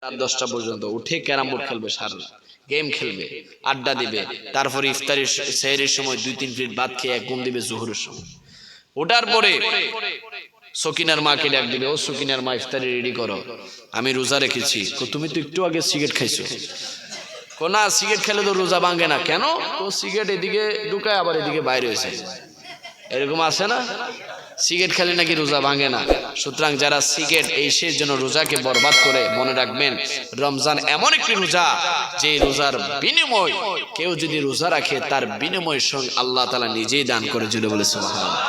রাত 10টা পর্যন্ত উঠে ক্যারাম বোর্ড খেলবে, সারা গেম খেলবে, আড্ডা দিবে, তারপরে ইফতারি সেহরির সময় 2-3 প্লেট ভাত খেয়ে এক ঘুম দিবে জোহরের সময়। ওটার পরে সকিনার মাকে ডাক দিবে, ও সকিনার মা ইফতারি রেডি করো, আমি রোজা রেখেছি। তুমি তো একটু আগে সিগারেট খাইছো। না, সিগারেট খেলে তো রোজা ভাঙে না। কেন? তো সিগারেট এদিকে ঢুকায় আবার এদিকে বাইরে হয়েছে, এরকম আছে না? সিগারেট খেলে নাকি রোজা ভাঙে না। সুতরাং যারা সিগারেট এই সেই জন্য রোজাকে বরবাদ করে, মনে রাখবেন রমজান এমন একটি রোজা যে রোজার বিনিময় কেউ যদি রোজা রাখে তার বিনিময় সঙ্গে আল্লাহ তাআলা নিজেই দান করে। জুড়ে বলে সুবহানাল্লাহ।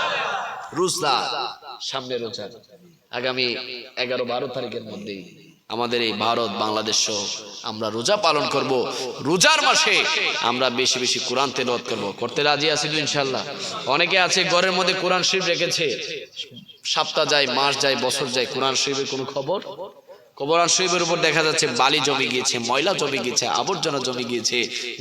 রোজা সামনে, রোজা আগামী 11-12 তারিখের মধ্যেই আমাদের এই ভারত বাংলাদেশ সহ আমরা রোজা পালন করব। রোজার মাসে আমরা বেশি বেশি কোরআন তেলাওয়াত করব। করতে রাজি আছি তো ইনশাআল্লাহ? অনেকে আছে ঘরের মধ্যে কোরআন শরীফ রেখেছে, সপ্তাহ যায়, মাস যায়, বছর যায়, কোরআন শরীফের কোনো খবর। কোরআন শরীফের উপর দেখা যাচ্ছে বালি জমে গিয়েছে, ময়লা জমে গিয়েছে, আবর্জনা জমে গিয়েছে।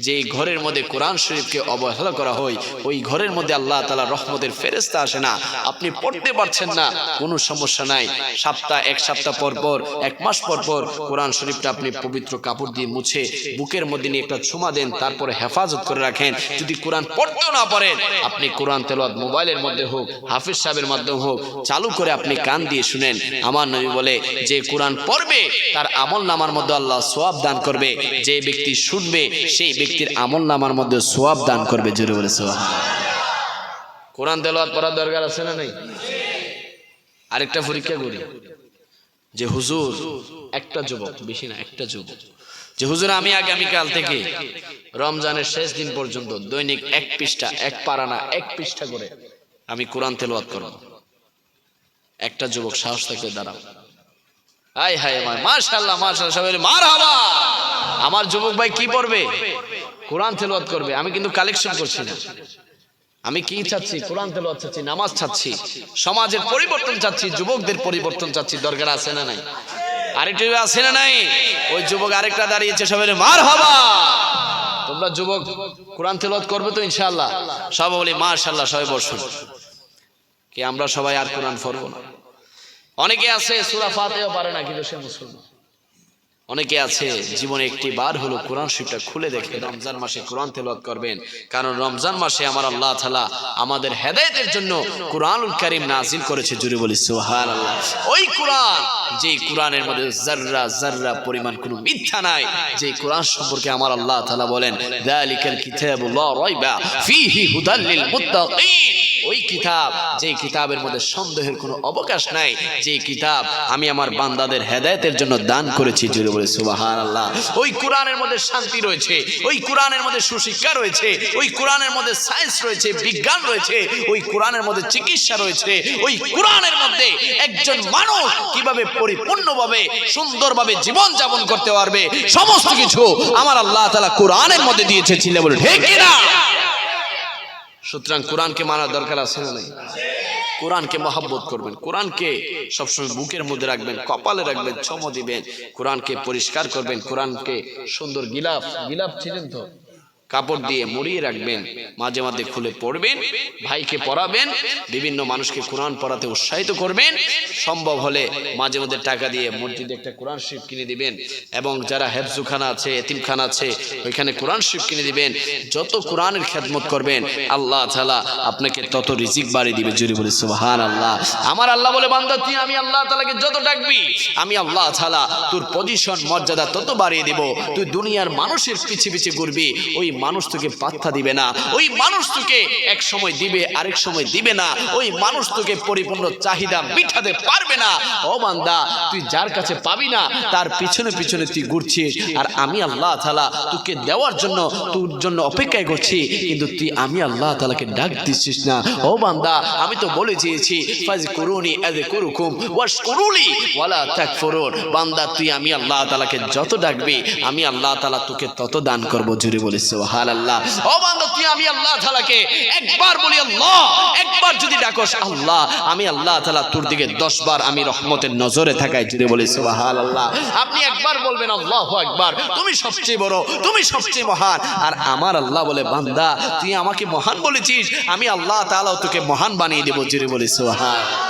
যে ঘরের মধ্যে কোরআন শরীফকে অবহেলা করা হয়, ওই ঘরের মধ্যে আল্লাহ তাআলা রহমতের ফেরেশতা আসে না। আপনি পড়তে পারছেন না, কোনো সমস্যা নাই। এক সপ্তাহ পর পর, 1 মাস পর পর কোরআন শরীফটা আপনি পবিত্র কাপড় দিয়ে মুছে বুকের মধ্যে নিয়ে একটা ছোঁয়া দেন, তারপরে হেফাজত করে রাখেন। যদি কোরআন পড়তেও না পারেন, আপনি কোরআন তেলাওয়াত মোবাইলের মধ্যে হোক, হাফেজ সাহেবের মাধ্যমে হোক, চালু করে আপনি কান দিয়ে শুনেন। আমার নবী বলে যে কোরআন পড়বে তার আমল নামার মধ্যে আল্লাহ সওয়াব দান করবে, যে ব্যক্তি শুনবে সেই ব্যক্তির আমল নামার মধ্যে সওয়াব দান করবে। জোরে বলে সুবহানাল্লাহ। কোরআন তেলাওয়াত পড়ার দরকার আছে না নাই? আরেকটা পরীক্ষা করি যে হুজুর, একটা যুবক, বেশি না, একটা যুবক যে হুজুর আমি আগামীকাল থেকে রমজানের শেষ দিন পর্যন্ত দৈনিক 1 পৃষ্ঠা, 1 পারা না, 1 পৃষ্ঠা করে আমি কোরআন তেলাওয়াত করব। একটা যুবক সাহস থাকলে দাঁড়াও। হায় হায় মাশাআল্লাহ, মাশাআল্লাহ, সবাই মারহাবা। আমার যুবক ভাই কি পড়বে? কোরআন তেলাওয়াত করবে। আমি কিন্তু কালেকশন করছি না। আমি কি চাচ্ছি? কোরআন তেলাওয়াত চাচ্ছি, নামাজ চাচ্ছি, সমাজের পরিবর্তন চাচ্ছি, যুবকদের পরিবর্তন চাচ্ছি। দরকার আছে না নাই? আরেকটা আছে না নাই? ওই যুবক আরেকটা দাঁড়িয়েছে, সবাই মারহাবা। তোমরা যুবক কোরআন তেলাওয়াত করবে তো ইনশাআল্লাহ? সবাই বলি মাশাআল্লাহ, সবাই বসুন। কি আমরা সবাই আর কোরআন পড়ব না? অনেকে আছে সূরা ফাতিহা পারে না, কিন্তু সে মুসলমান। অনেকে আছে জীবনে একটি বার হলো কোরআন শরীফটা খুলে দেখে। রমজান মাসে কোরআন তেলাওয়াত করবেন, কারণ রমজান মাসে আমার আল্লাহ তাআলা আমাদের হেদায়েতের জন্য কোরআনুল কারীম নাজিল করেছে। জুড়ে বলি সুবহানাল্লাহ। ওই কোরআন, যে কোরআনের মধ্যে যাররা যাররা পরিমাণ কোনো মিথ্যা নাই, যে কোরআন সম্পর্কে আমার আল্লাহ তাআলা বলেন যালিকাল কিতাবু লা রাইবা ফীহি হুদাল লিল মুত্তাকিন। ওই কিতাব, যে কিতাবের মধ্যে সন্দেহের কোনো অবকাশ নাই, যে কিতাব আমি আমার বান্দাদের হেদায়েতের জন্য দান করেছি। জুড়ে বলে সুবহানাল্লাহ। ওই কোরআনের মধ্যে শান্তি রয়েছে, ওই কোরআনের মধ্যে সুশিক্ষা রয়েছে, ওই কোরআনের মধ্যে সায়েন্স রয়েছে, বিজ্ঞান রয়েছে, ওই কোরআনের মধ্যে চিকিৎসা রয়েছে, ওই কোরআনের মধ্যে একজন মানুষ কিভাবে পরিপূর্ণভাবে সুন্দরভাবে জীবন যাপন করতে পারবে, সমস্ত কিছু আমার আল্লাহ তাআলা কোরআনের মধ্যে দিয়েছে। ছিল বলে ঠিক কি না? সুতরাং কোরআনকে মানার দরকার আছে না নাই? কোরআনকে মহব্বত করবেন, কোরআনকে সবসময় বুকের মধ্যে রাখবেন, কপালে রাখবেন, চুমো দিবেন, কোরআনকে পরিষ্কার করবেন, কোরআনকে সুন্দর গিলাফ ছিলেন তো, কাপড় দিয়ে মুড়িয়ে রাখবেন, মাঝে মাঝে খুলে পড়বেন, ভাইকে পড়াবেন, বিভিন্ন মানুষকে কোরআন পড়াতে উৎসাহিত করবেন। সম্ভব হলে মাঝে মাঝে টাকা দিয়ে মসজিদে একটা কোরআন শরীফ কিনে দিবেন, এবং যারা হেফজুখানা আছে, এতিমখানা আছে, ওইখানে কোরআন শরীফ কিনে দিবেন। যত কোরআনের খেদমত করবেন আল্লাহ তাআলা আপনাকে তত রিজিক বাড়িয়ে দিবে। জুড়ে বলি সুবহানাল্লাহ। আমার আল্লাহ বলে বান্দা তুই আমি আল্লাহ তাআলাকে যত ডাকবি, আমি আল্লাহ তাআলা তোর পজিশন মর্যাদা তত বাড়িয়ে দিব। তুই দুনিয়ার মানুষের পিছে পিছে ঘুরবি, ওই মানুষ তোকে পাত্তা দিবে না, ওই মানুষ তোকে এক সময় দিবে, আরেক সময় দিবে না, ওই মানুষ তোকে পরিপূর্ণ চাহিদা মিটাতে পারবে না। ও বান্দা, তুই যার কাছে পাবি না তার পিছনে পিছনে তুই ঘুরছিস, আর আমি আল্লাহ তাআলা তোকে দেওয়ার জন্য তোর জন্য অপেক্ষায় করছি, কিন্তু তুই আমি আল্লাহ তাআলাকে ডাক দিচ্ছিস না। ও বান্দা, আমি তো বলে দিয়েছি ফাজকুরুনি আযকুরুকুম ওয়াশকুরুলি ওয়ালা তাকফুরুন। বান্দা তুই আমি আল্লাহ তাআলাকে যত ডাকবি আমি আল্লাহ তাআলা তোকে তত দান করব। জুড়ে বলি সুবহানাল্লাহ। ও বান্দা তুই আমি আল্লাহ তাআলাকে একবার বলি আল্লাহ, একবার যদি ডাকস আল্লাহ, আমি আল্লাহ তাআলা তোর দিকে 10 বার আমি রহমতের নজরে থাকাই। জুড়ে বলি সুবহানাল্লাহ। আপনি একবার বলবেন আল্লাহু আকবার, তুমি সবচেয়ে বড়, তুমি সবচেয়ে মহান। আর আমার আল্লাহ বলে বান্দা তুই আমাকে মহান বলেছিস, আমি আল্লাহ তাআলা তোকে মহান বানিয়ে দেব। জুড়ে বলি সুবহানাল্লাহ।